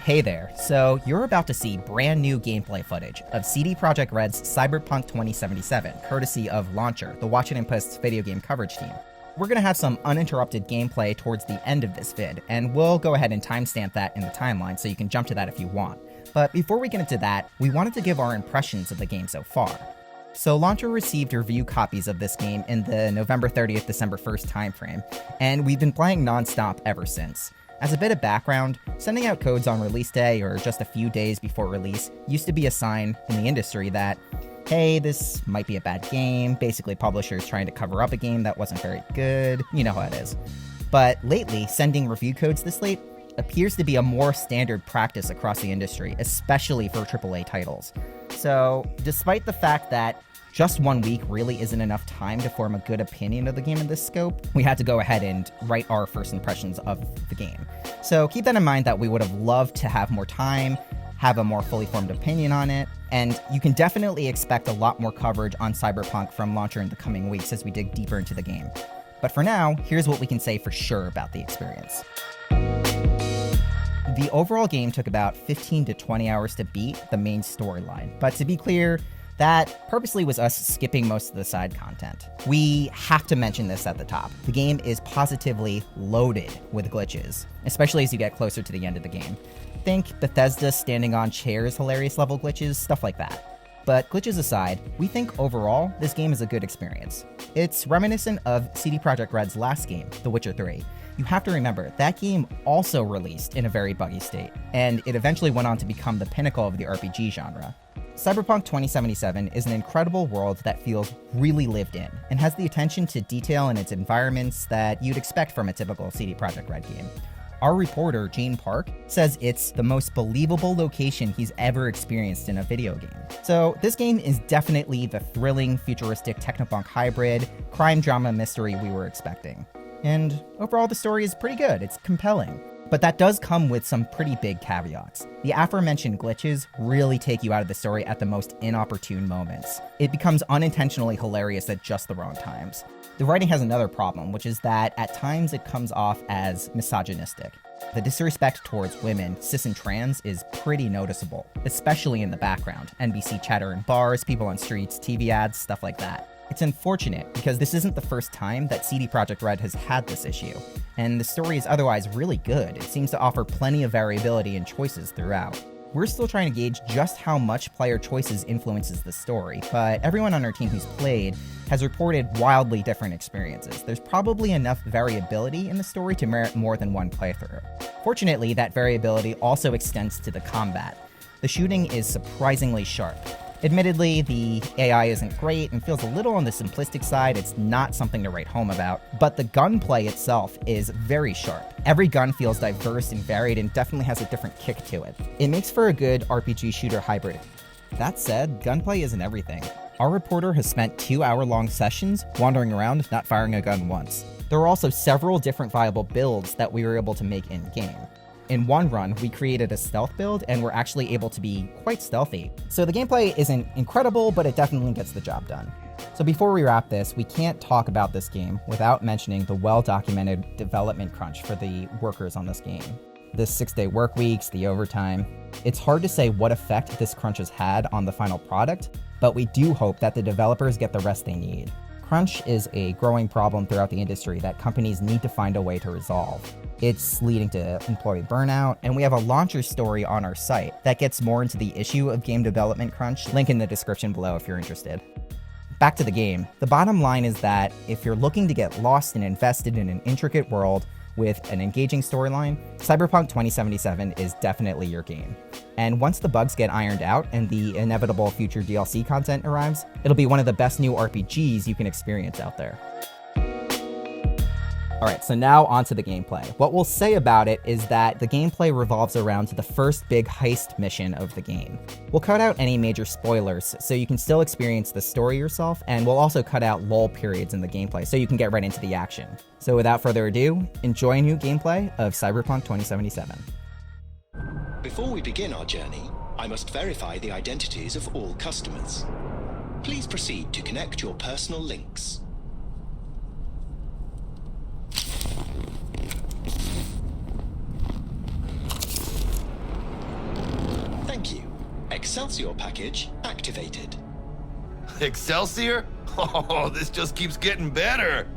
Hey there, so you're about to see brand new gameplay footage of CD Projekt Red's Cyberpunk 2077, courtesy of Launcher, the Washington Post's video game coverage team. We're going to have some uninterrupted gameplay towards the end of this vid, and we'll go ahead and timestamp that in the timeline so you can jump to that if you want. But before we get into that, we wanted to give our impressions of the game so far. So Launcher received review copies of this game in the November 30th, December 1st timeframe, and we've been playing non-stop ever since. As a bit of background, sending out codes on release day or just a few days before release used to be a sign in the industry that, hey, this might be a bad game, basically publishers trying to cover up a game that wasn't very good, you know how it is. But lately, sending review codes this late appears to be a more standard practice across the industry, especially for AAA titles. So, despite the fact that just 1 week really isn't enough time to form a good opinion of the game in this scope, we had to go ahead and write our first impressions of the game. So keep that in mind that we would have loved to have more time, have a more fully formed opinion on it, and you can definitely expect a lot more coverage on Cyberpunk from Launcher in the coming weeks as we dig deeper into the game. But for now, here's what we can say for sure about the experience. The overall game took about 15 to 20 hours to beat the main storyline, but to be clear, that purposely was us skipping most of the side content. We have to mention this at the top. The game is positively loaded with glitches, especially as you get closer to the end of the game. Think Bethesda standing on chairs hilarious level glitches, stuff like that. But glitches aside, we think overall, this game is a good experience. It's reminiscent of CD Projekt Red's last game, The Witcher 3. You have to remember, that game also released in a very buggy state, and it eventually went on to become the pinnacle of the RPG genre. Cyberpunk 2077 is an incredible world that feels really lived in, and has the attention to detail in its environments that you'd expect from a typical CD Projekt Red game. Our reporter, Gene Park, says it's the most believable location he's ever experienced in a video game. So this game is definitely the thrilling, futuristic technopunk hybrid, crime drama mystery we were expecting. And overall the story is pretty good, it's compelling. But that does come with some pretty big caveats. The aforementioned glitches really take you out of the story at the most inopportune moments. It becomes unintentionally hilarious at just the wrong times. The writing has another problem, which is that at times it comes off as misogynistic. The disrespect towards women, cis and trans, is pretty noticeable, especially in the background. NBC chatter in bars, people on streets, TV ads, stuff like that. It's unfortunate because this isn't the first time that CD Projekt Red has had this issue, and the story is otherwise really good. It seems to offer plenty of variability and choices throughout. We're still trying to gauge just how much player choices influences the story, but everyone on our team who's played has reported wildly different experiences. There's probably enough variability in the story to merit more than one playthrough. Fortunately, that variability also extends to the combat. The shooting is surprisingly sharp. Admittedly, the AI isn't great and feels a little on the simplistic side. It's not something to write home about, but the gunplay itself is very sharp. Every gun feels diverse and varied and definitely has a different kick to it. It makes for a good RPG shooter hybrid. That said, gunplay isn't everything. Our reporter has spent 2-hour-long sessions wandering around, not firing a gun once. There are also several different viable builds that we were able to make in-game. In one run, we created a stealth build and were actually able to be quite stealthy. So the gameplay isn't incredible, but it definitely gets the job done. So before we wrap this, we can't talk about this game without mentioning the well-documented development crunch for the workers on this game. The 6-day work weeks, the overtime. It's hard to say what effect this crunch has had on the final product, but we do hope that the developers get the rest they need. Crunch is a growing problem throughout the industry that companies need to find a way to resolve. It's leading to employee burnout, and we have a Launcher story on our site that gets more into the issue of game development crunch. Link in the description below if you're interested. Back to the game. The bottom line is that if you're looking to get lost and invested in an intricate world with an engaging storyline, Cyberpunk 2077 is definitely your game. And once the bugs get ironed out and the inevitable future DLC content arrives, it'll be one of the best new RPGs you can experience out there. Alright, so now onto the gameplay. What we'll say about it is that the gameplay revolves around the first big heist mission of the game. We'll cut out any major spoilers so you can still experience the story yourself, and we'll also cut out lull periods in the gameplay so you can get right into the action. So without further ado, enjoy a new gameplay of Cyberpunk 2077. Before we begin our journey, I must verify the identities of all customers. Please proceed to connect your personal links. Excelsior package activated. Excelsior? Oh, this just keeps getting better.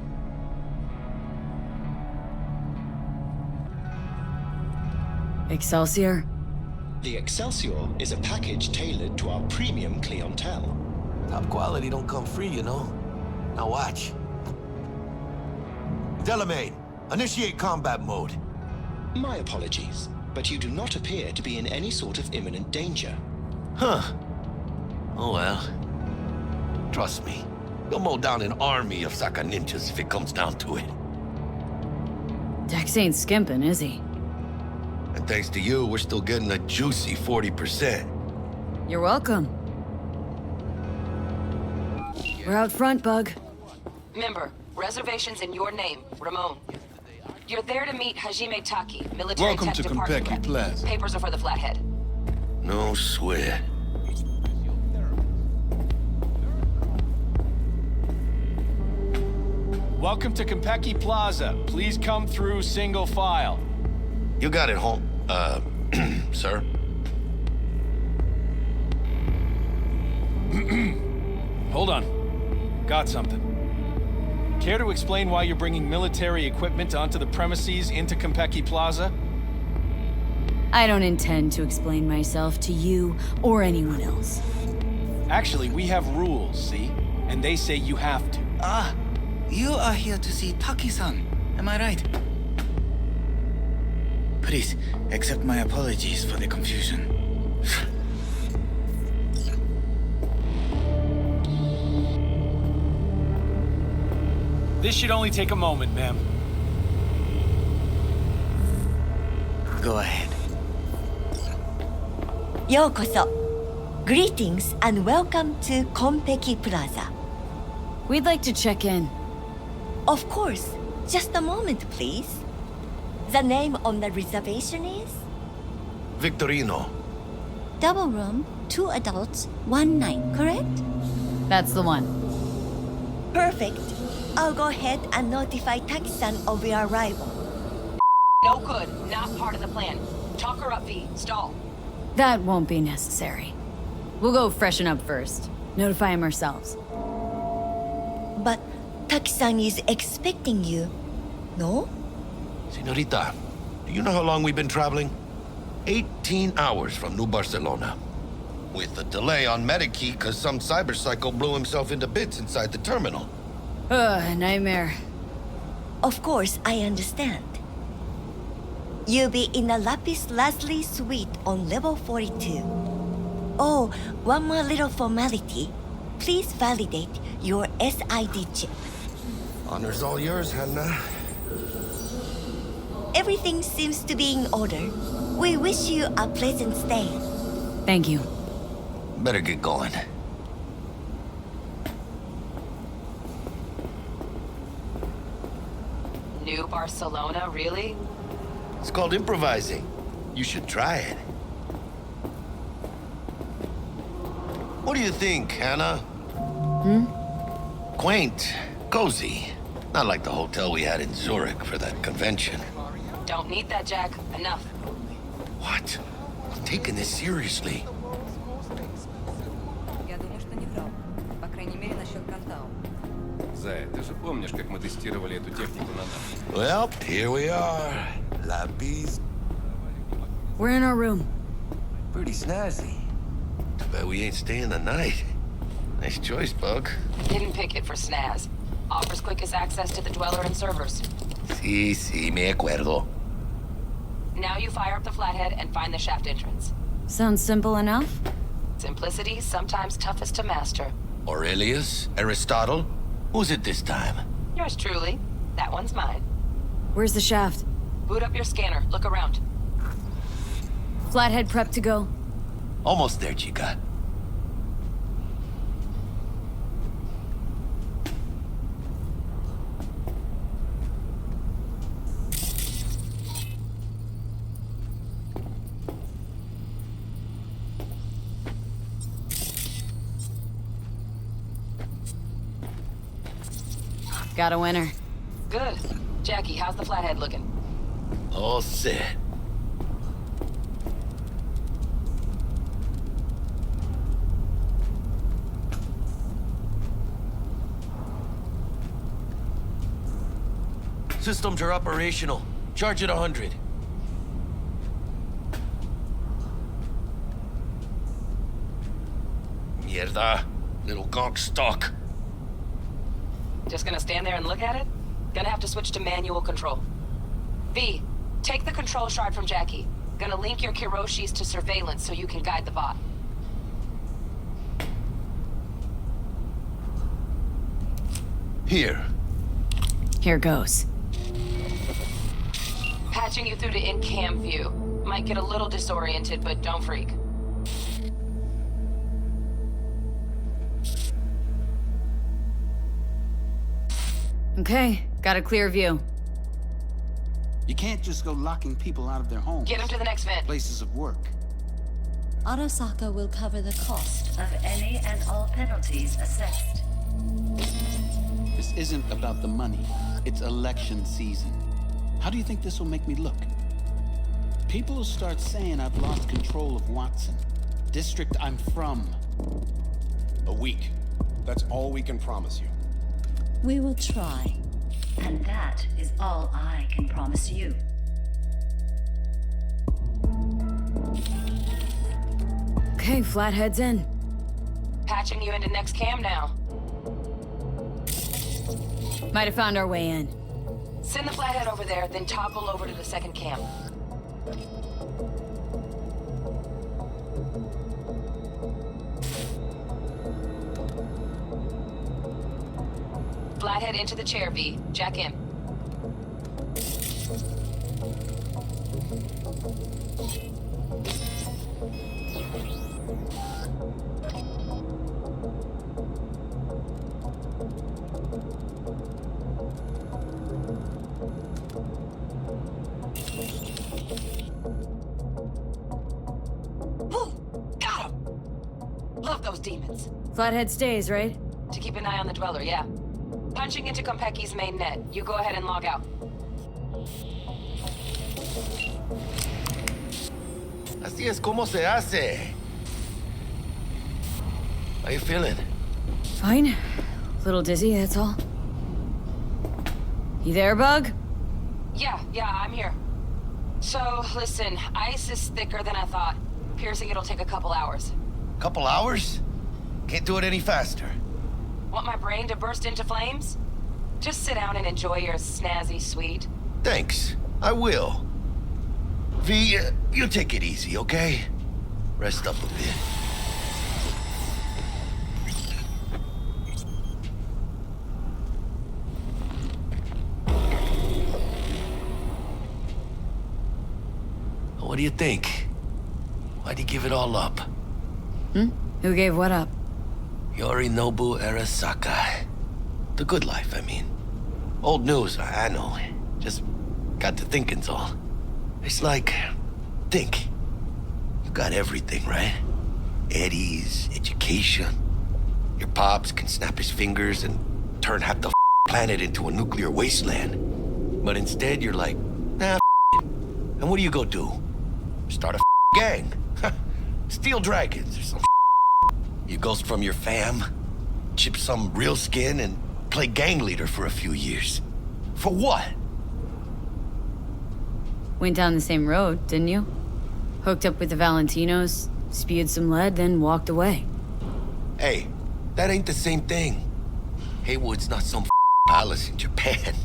Excelsior? The Excelsior is a package tailored to our premium clientele. Top quality don't come free, you know. Now watch. Delamain, initiate combat mode. My apologies, but you do not appear to be in any sort of imminent danger. Huh. Oh well. Trust me, you'll mow down an army of Saka ninjas if it comes down to it. Dex ain't skimping, is he? And thanks to you, we're still getting a juicy 40%. You're welcome. We're out front, Bug. Member, reservations in your name, Ramon. You're there to meet Hajime Taki, military Welcome tech to department Konpeki rep. Plaza. Papers are for the Flathead. No sweat. Welcome to Konpeki Plaza. Please come through single file. You got it, home. Sir? Hold on. Got something. Care to explain why you're bringing military equipment onto the premises into Konpeki Plaza? I don't intend to explain myself to you or anyone else. Actually, we have rules, see? And they say you have to. Ah, you are here to see Taki-san, am I right? Please, accept my apologies for the confusion. This should only take a moment, ma'am. Go ahead. Yokoso. Greetings and welcome to Konpeki Plaza. We'd like to check in. Of course, just a moment please. The name on the reservation is? Victorino. Double room, 2 adults, 1 night, correct? That's the one. Perfect. I'll go ahead and notify Taki-san of your arrival. No good, not part of the plan. Talk her up, V. Stall. That won't be necessary. We'll go freshen up first. Notify him ourselves. But Taki-san is expecting you, no? Senorita, do you know how long we've been traveling? 18 hours from New Barcelona. With a delay on Medikey because some cyberpsycho blew himself into bits inside the terminal. Nightmare. Of course, I understand. You'll be in the Lapis Lazuli suite on level 42. Oh, one more little formality. Please validate your SID chip. Honor's all yours, Hannah. Everything seems to be in order. We wish you a pleasant stay. Thank you. Better get going. New Barcelona, really? It's called improvising. You should try it. What do you think, Hannah? Quaint, cozy. Not like the hotel we had in Zurich for that convention. Don't need that, Jack. Enough. What? I'm taking this seriously. Я думаю, что не врал. По крайней мере, насчет Кантау. Зая, ты же помнишь, как мы тестировали эту технику на нас? Well, here we are. Lapis. We're in our room. Pretty snazzy. Too bad we ain't staying the night. Nice choice, Bug. Didn't pick it for snaz. Offers quickest access to the Dweller and servers. Sí, me acuerdo. Now you fire up the Flathead and find the shaft entrance. Sounds simple enough? Simplicity, sometimes toughest to master. Aurelius? Aristotle? Who's it this time? Yours truly. That one's mine. Where's the shaft? Boot up your scanner. Look around. Flathead prep to go. Almost there, chica. Got a winner. Good. Jackie, how's the Flathead looking? All set. Systems are operational. Charge it 100. Mierda. Little gonk stock. Just gonna stand there and look at it? Gonna have to switch to manual control. V, take the control shard from Jackie. Gonna link your Kiroshis to surveillance so you can guide the bot. Here. Here goes. Patching you through to in-cam view. Might get a little disoriented, but don't freak. Okay, got a clear view. You can't just go locking people out of their homes. Get him to the next vent. Places of work. Arasaka will cover the cost of any and all penalties assessed. This isn't about the money. It's election season. How do you think this will make me look? People will start saying I've lost control of Watson, district I'm from. A week. That's all we can promise you. We will try. And that is all I can promise you. Okay, Flathead's in. Patching you into next cam now. Might have found our way in. Send the Flathead over there, then toggle over to the second cam. Flathead into the chair, V. Jack in. Woo! Got him! Love those demons. Flathead stays, right? To keep an eye on the Dweller, yeah. Punching into Konpeki's main net. You go ahead and log out. Así es como se hace. How you feeling? Fine. Little dizzy, that's all. You there, Bug? Yeah, I'm here. So, listen, ice is thicker than I thought. Piercing it'll take a couple hours. Couple hours? Can't do it any faster. Want my brain to burst into flames? Just sit down and enjoy your snazzy sweet. Thanks. I will. V, you take it easy, okay? Rest up a bit. What do you think? Why'd you give it all up? Who gave what up? Yorinobu Arasaka. The good life, I mean. Old news, I know. Just got to thinking's all. It's like, think. You got everything, right? Eddies, education. Your pops can snap his fingers and turn half the planet into a nuclear wasteland. But instead, you're like, nah, it. And what do you go do? Start a gang. Steal dragons or some. You ghost from your fam, chip some real skin, and play gang leader for a few years. For what? Went down the same road, didn't you? Hooked up with the Valentinos, spewed some lead, then walked away. Hey, that ain't the same thing. Haywood's not some palace in Japan.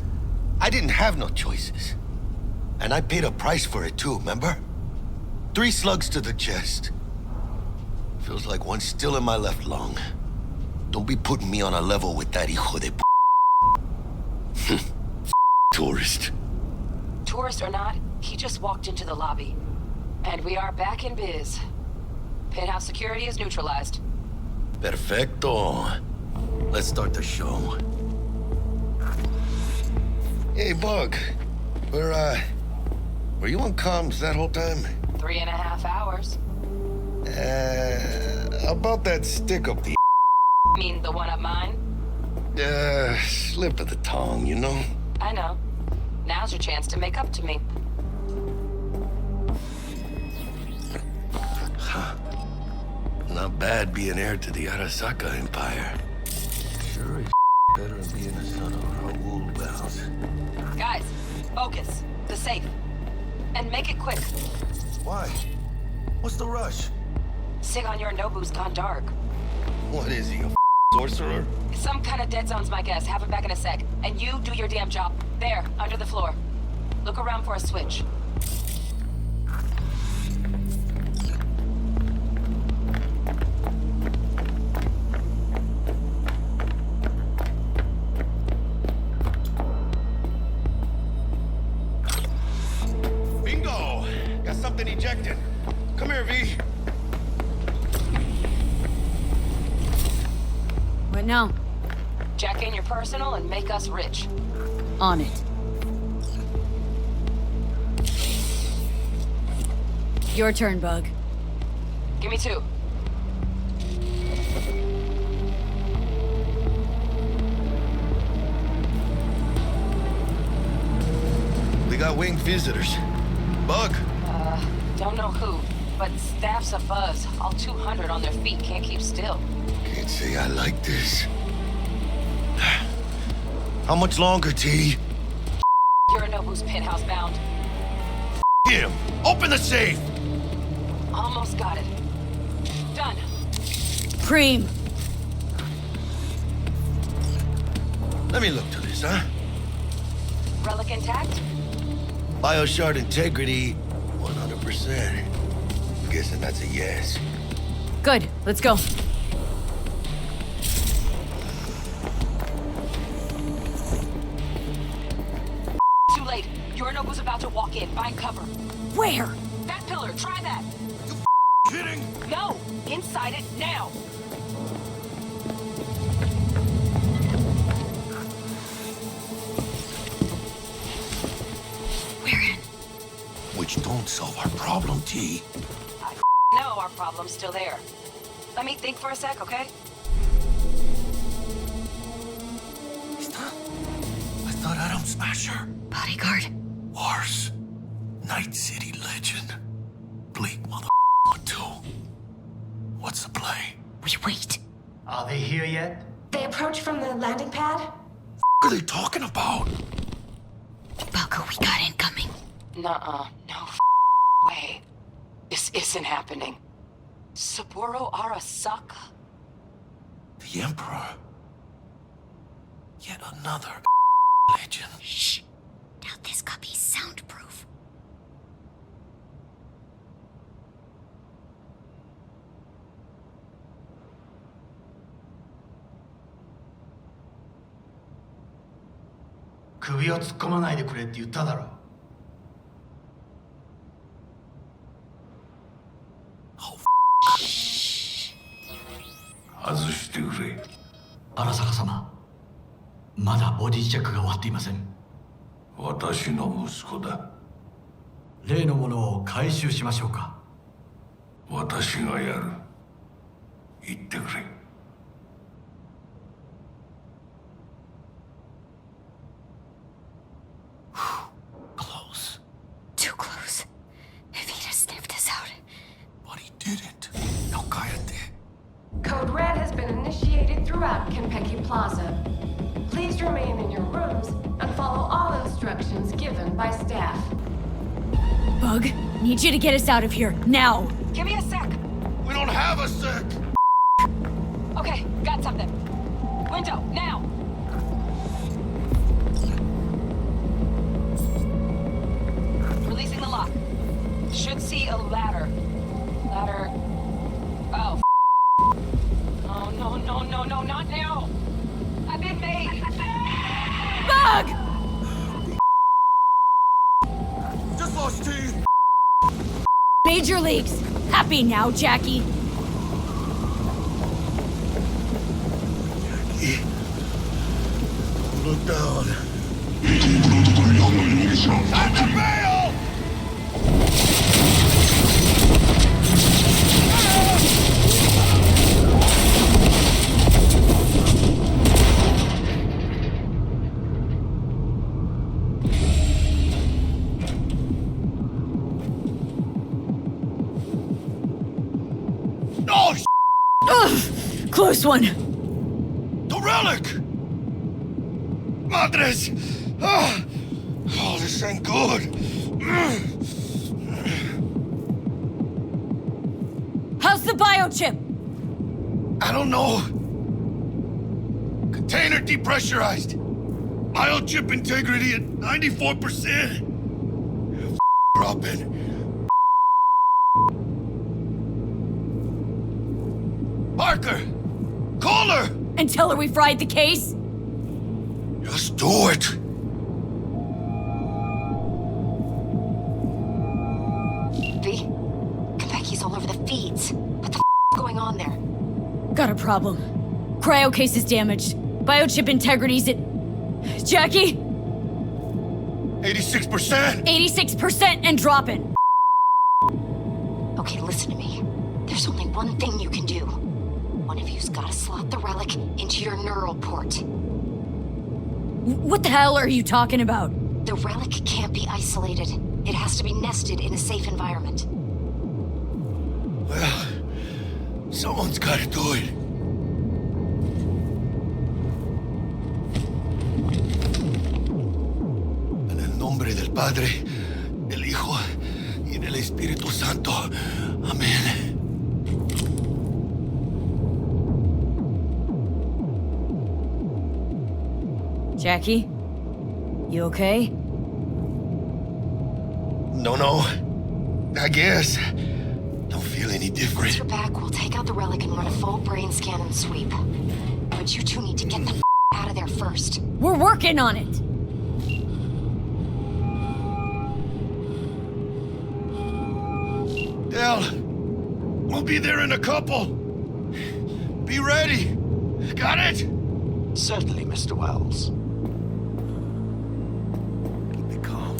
I didn't have no choices. And I paid a price for it too, remember? 3 slugs to the chest. Feels like one's still in my left lung. Don't be putting me on a level with that hijo de tourist. Tourist or not, he just walked into the lobby. And we are back in biz. Penthouse security is neutralized. Perfecto. Let's start the show. Hey, Bug. Were you on comms that whole time? 3.5 hours. About that stick up the Mean the one up mine? slip of the tongue, you know? I know. Now's your chance to make up to me. Not bad being heir to the Arasaka Empire. Sure is better than being a son of Raoul Bells. Guys, focus. The safe. And make it quick. Why? What's the rush? Sigon Yorinobu's gone dark. What is he, a sorcerer? Some kind of dead zone's my guess. Have him back in a sec. And you do your damn job. There, under the floor. Look around for a switch. Bingo! Got something ejected. Come here, V. What now? Jack in your personal and make us rich. On it. Your turn, Bug. Give me 2. We got winged visitors. Bug. Don't know who, but staff's abuzz. All 200 on their feet can't keep still. Can't say I like this. How much longer, T? Yorinobu's penthouse bound. Him! Open the safe! Almost got it. Done. Preem! Let me look to this, huh? Relic intact? Bioshard integrity, 100%. Guessing that's a yes. Good, let's go. Too late. Yorinobu's about to walk in. Find cover. Where? That pillar. Try that. Kidding? No! Inside it now! We're in. Which don't solve our problem, T. No, our problem's still there. Let me think for a sec, okay? I thought Atom Smasher. Bodyguard. Wars. Night City legend. Bleak mother too. What's the play? We wait. Are they here yet? They approach from the landing pad? What are they talking about? Balco, we got incoming. Nuh-uh. No way. This isn't happening. Saburo Arasaka? The Emperor. Yet another legend. Shh. Doubt this copy's soundproof.首を突っ込まないでくれって言っただろ。外してくれ。荒坂様、まだボディチェックが終わっていません。私の息子だ。例のものを回収しましょうか。私がやる。言ってくれ。Close. Too close. If he'd have sniffed us out. But he didn't. Now cállate. Code Red has been initiated throughout Kenpeki Plaza. Please remain in your rooms and follow all instructions given by staff. Bug, need you to get us out of here, now! Give me a sec. We don't have a sec. Okay, got something. Window, now! Releasing the lock. Should see a ladder. Ladder... Oh, Oh, no, no, no, no, not now! I've been made! Bug! Just lost T. Major leagues! Happy now, Jackie! Look down. Time to bail! Oh, Ugh! Close one! the relic! Madres! Ah! Oh, this ain't good. How's the biochip? I don't know. Container depressurized. Biochip integrity at 94%. Dropping. Parker! Call her! And tell her we fried the case? Just do it. V, Konpeki's all over the feeds. What the is going on there? Got a problem. Cryo case is damaged. Biochip integrity's at... Jackie? 86%? 86% and dropping. Okay, listen to me. There's only one thing you can do. One of you's gotta slot the relic into your neural port. What the hell are you talking about? The relic can't be isolated. It has to be nested in a safe environment. Well, someone's gotta do it. En el nombre del Padre, del Hijo y del Espíritu Santo. Amén. Jackie? You okay? No. I guess. Don't feel any different. Once you're back, we'll take out the relic and run a full brain scan and sweep. But you two need to get the out of there first. We're working on it! Del, we'll be there in a couple. Be ready. Got it? Certainly, Mr. Wells. Keep it calm.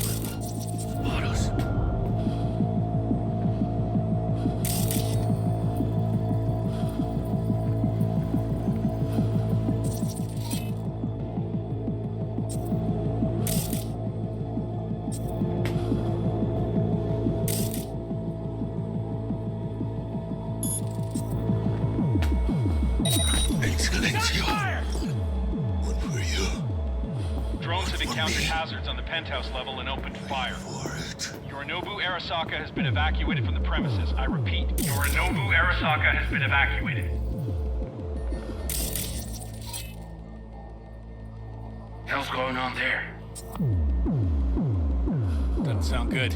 Autos. Excellencio. One for you. Drones have encountered hazards on the penthouse level and opened fire. Yorinobu Arasaka has been evacuated from the premises. I repeat, Yorinobu Arasaka has been evacuated. Hell's going on there? Doesn't sound good.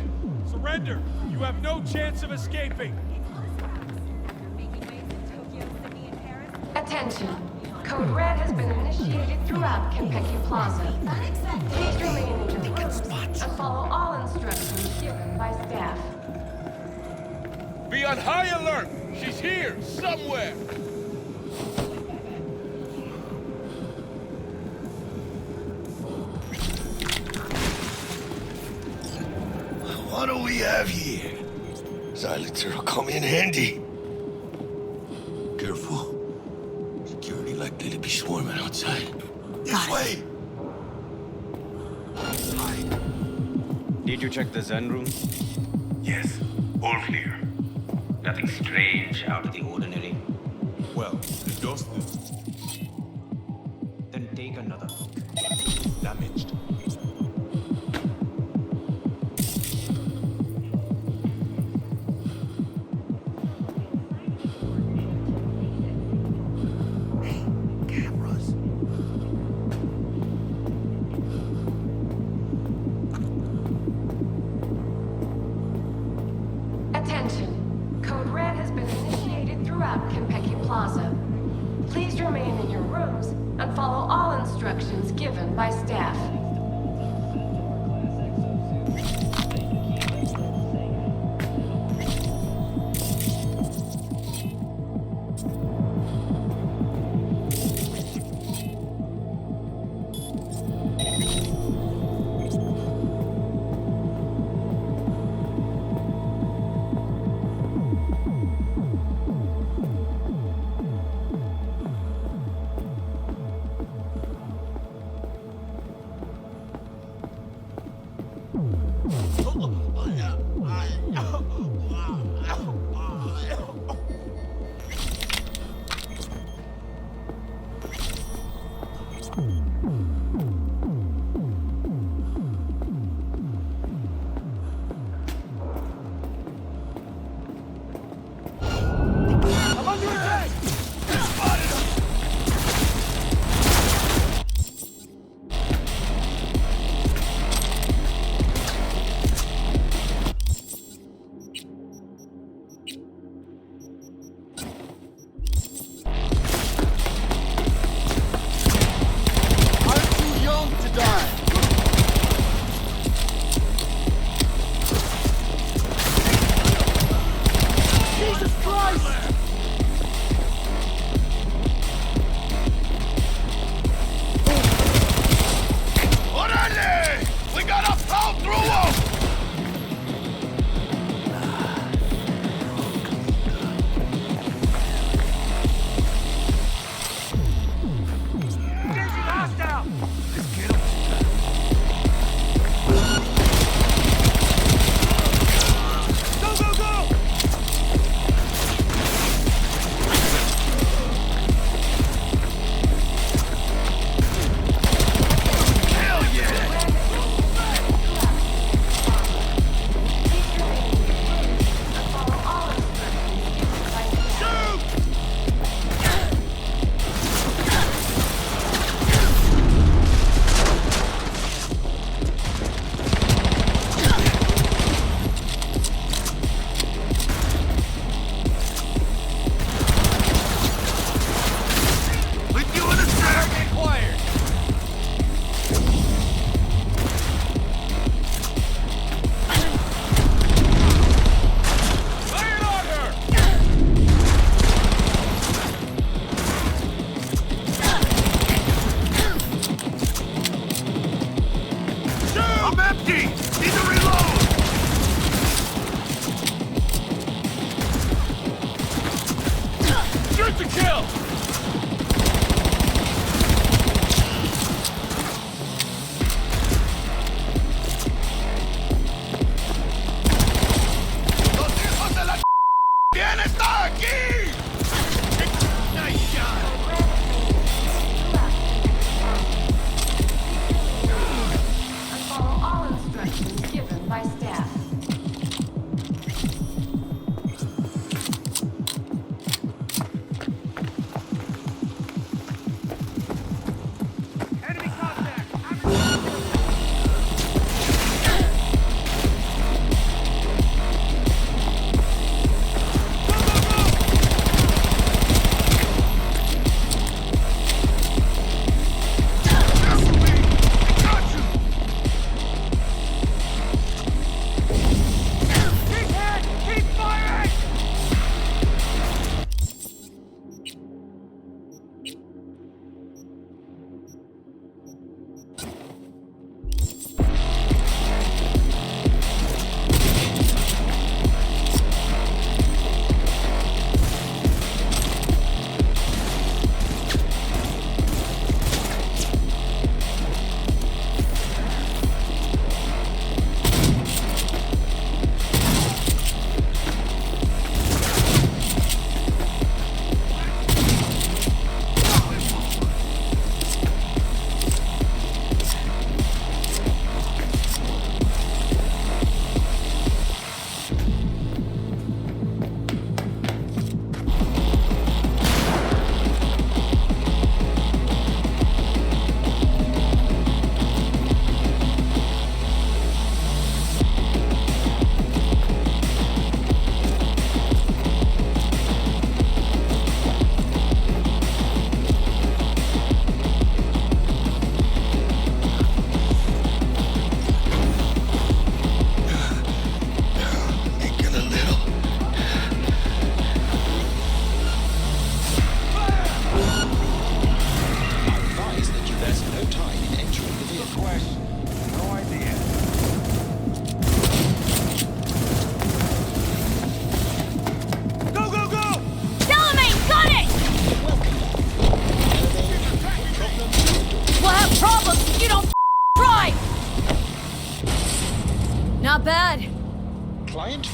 Surrender! You have no chance of escaping! Attention. Code Red has been initiated throughout Konpeki Plaza. Please remain in your rooms and follow all instructions given by staff. Be on high alert! She's here, somewhere! What do we have here? Silencer will come in handy. Careful. Security likely to be swarming outside. This way! Did you check the Zen room? Yes, all clear. Nothing strange, out of the ordinary. Well, the dust is... Then take another look. damaged. Attention. Code Red has been initiated throughout Konpeki Plaza. Please remain in your rooms and follow all instructions given by staff.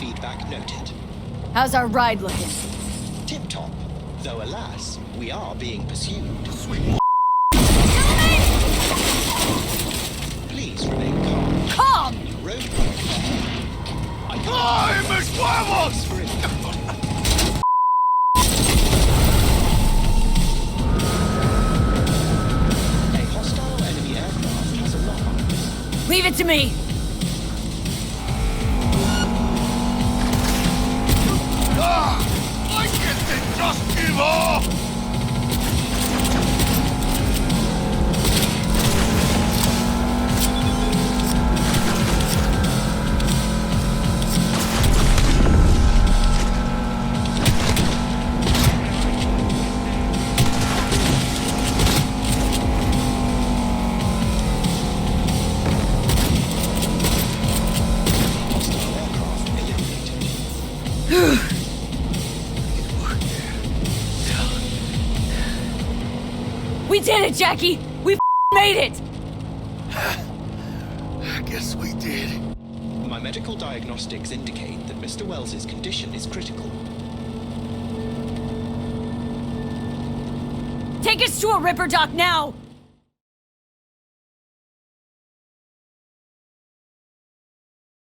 Feedback noted. How's our ride looking? Tip-top. Though alas, we are being pursued. Sweet. Please remain calm. Calm! Roadblock. ¡Ay, mis huevos! A hostile enemy aircraft has a lock-on. Leave it to me! Why can't they just give up? Hostile aircraft eliminated. We did it, Jackie! We made it! I guess we did. My medical diagnostics indicate that Mr. Wells's condition is critical. Take us to a Ripper dock now!